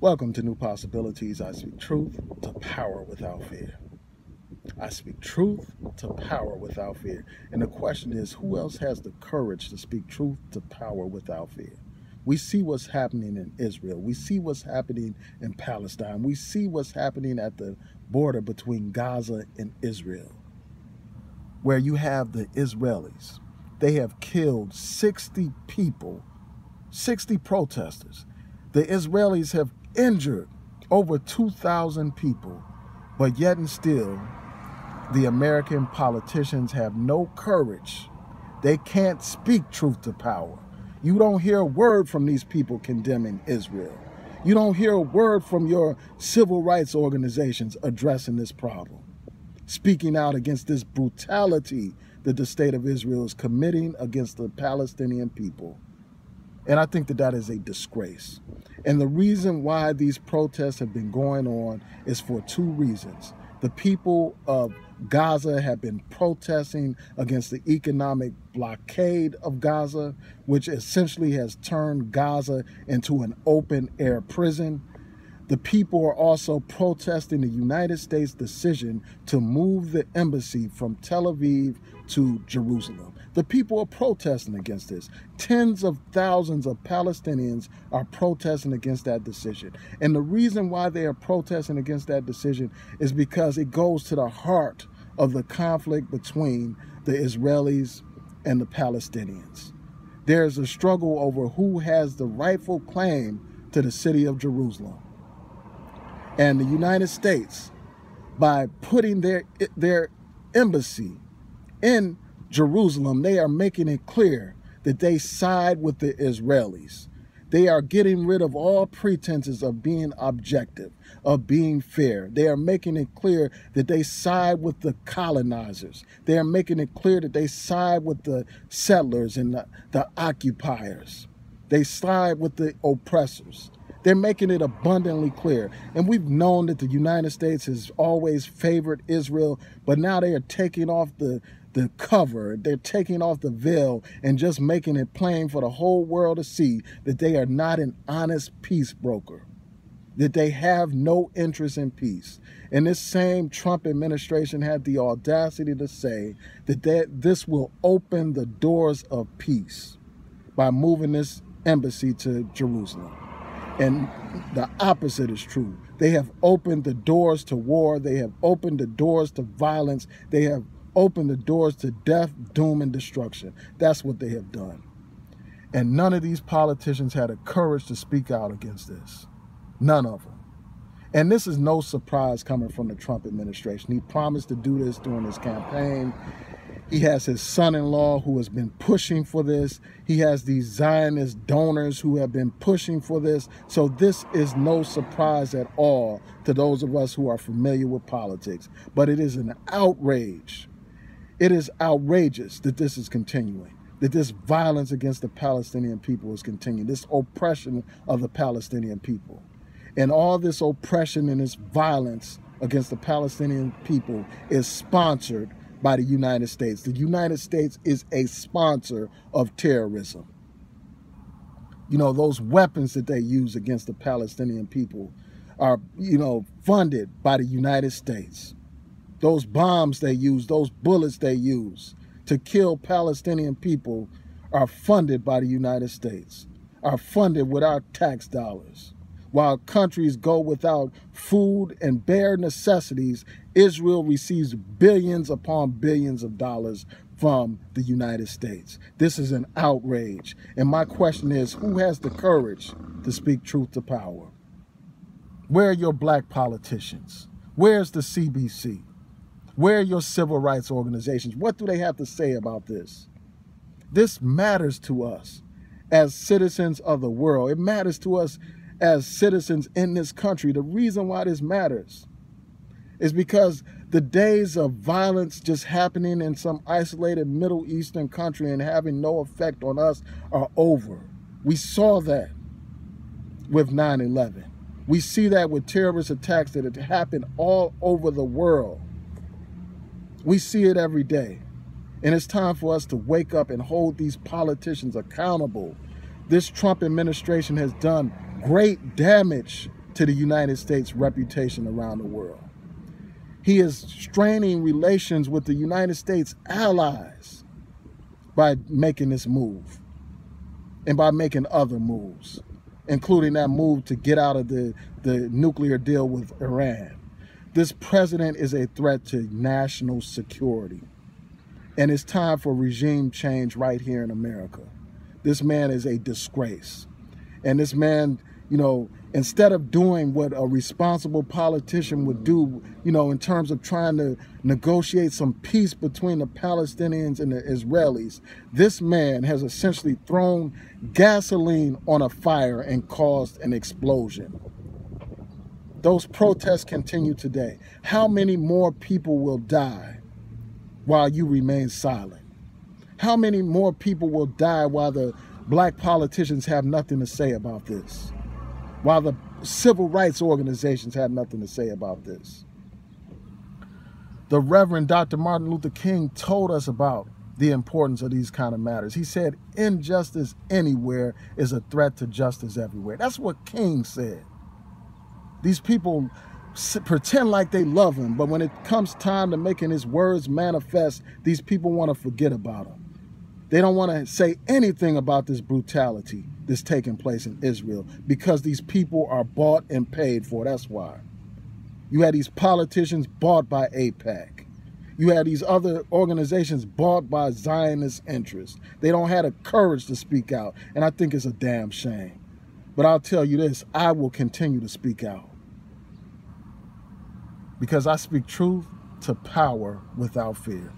Welcome to New Possibilities. I speak truth to power without fear. I speak truth to power without fear. And the question is, who else has the courage to speak truth to power without fear? We see what's happening in Israel. We see what's happening in Palestine. We see what's happening at the border between Gaza and Israel, where you have the Israelis. They have killed 60 people, 60 protesters. The Israelis have injured over 2,000 people, but yet and still, the American politicians have no courage. They can't speak truth to power. You don't hear a word from these people condemning Israel. You don't hear a word from your civil rights organizations addressing this problem, speaking out against this brutality that the state of Israel is committing against the Palestinian people. And I think that that is a disgrace. And the reason why these protests have been going on is for two reasons. The people of Gaza have been protesting against the economic blockade of Gaza, which essentially has turned Gaza into an open-air prison. The people are also protesting the United States' decision to move the embassy from Tel Aviv to Jerusalem. The people are protesting against this. Tens of thousands of Palestinians are protesting against that decision. And the reason why they are protesting against that decision is because it goes to the heart of the conflict between the Israelis and the Palestinians. There's a struggle over who has the rightful claim to the city of Jerusalem. And the United States, by putting their embassy in Jerusalem, they are making it clear that they side with the Israelis. They are getting rid of all pretenses of being objective, of being fair. They are making it clear that they side with the colonizers. They are making it clear that they side with the settlers and the occupiers. They side with the oppressors. They're making it abundantly clear. And we've known that the United States has always favored Israel, but now they are taking off the cover. They're taking off the veil and just making it plain for the whole world to see that they are not an honest peace broker, that they have no interest in peace. And this same Trump administration had the audacity to say that this will open the doors of peace by moving this embassy to Jerusalem. And the opposite is true. They have opened the doors to war. They have opened the doors to violence. They have opened the doors to death, doom, and destruction. That's what they have done. And none of these politicians had the courage to speak out against this. None of them. And this is no surprise coming from the Trump administration. He promised to do this during his campaign. He has his son-in-law who has been pushing for this. He has these Zionist donors who have been pushing for this. So this is no surprise at all to those of us who are familiar with politics. But it is an outrage. It is outrageous that this is continuing, that this violence against the Palestinian people is continuing, this oppression of the Palestinian people. And all this oppression and this violence against the Palestinian people is sponsored by the United States. The United States is a sponsor of terrorism. You know, those weapons that they use against the Palestinian people are, funded by the United States. Those bombs they use, those bullets they use to kill Palestinian people are funded by the United States, are funded with our tax dollars. While countries go without food and bare necessities, Israel receives billions upon billions of dollars from the United States. This is an outrage. And my question is, who has the courage to speak truth to power? Where are your black politicians? Where's the CBC? Where are your civil rights organizations? What do they have to say about this? This matters to us as citizens of the world. It matters to us as citizens in this country. The reason why this matters is because the days of violence just happening in some isolated Middle Eastern country and having no effect on us are over. We saw that with 9/11. We see that with terrorist attacks that have happened all over the world. We see it every day. And it's time for us to wake up and hold these politicians accountable. This Trump administration has done great damage to the United States' reputation around the world. He is straining relations with the United States allies by making this move and by making other moves, including that move to get out of the nuclear deal with Iran. This president is a threat to national security. And it's time for regime change right here in America. This man is a disgrace. And this man, you know, instead of doing what a responsible politician would do, you know, in terms of trying to negotiate some peace between the Palestinians and the Israelis, this man has essentially thrown gasoline on a fire and caused an explosion. Those protests continue today. How many more people will die while you remain silent? How many more people will die while the black politicians have nothing to say about this? While the civil rights organizations have nothing to say about this? The Reverend Dr. Martin Luther King told us about the importance of these kind of matters. He said, injustice anywhere is a threat to justice everywhere. That's what King said. These people pretend like they love him, but when it comes time to making his words manifest, these people want to forget about him. They don't want to say anything about this brutality that's taking place in Israel because these people are bought and paid for. That's why. You had these politicians bought by AIPAC. You had these other organizations bought by Zionist interests. They don't have the courage to speak out, and I think it's a damn shame. But I'll tell you this, I will continue to speak out. Because I speak truth to power without fear.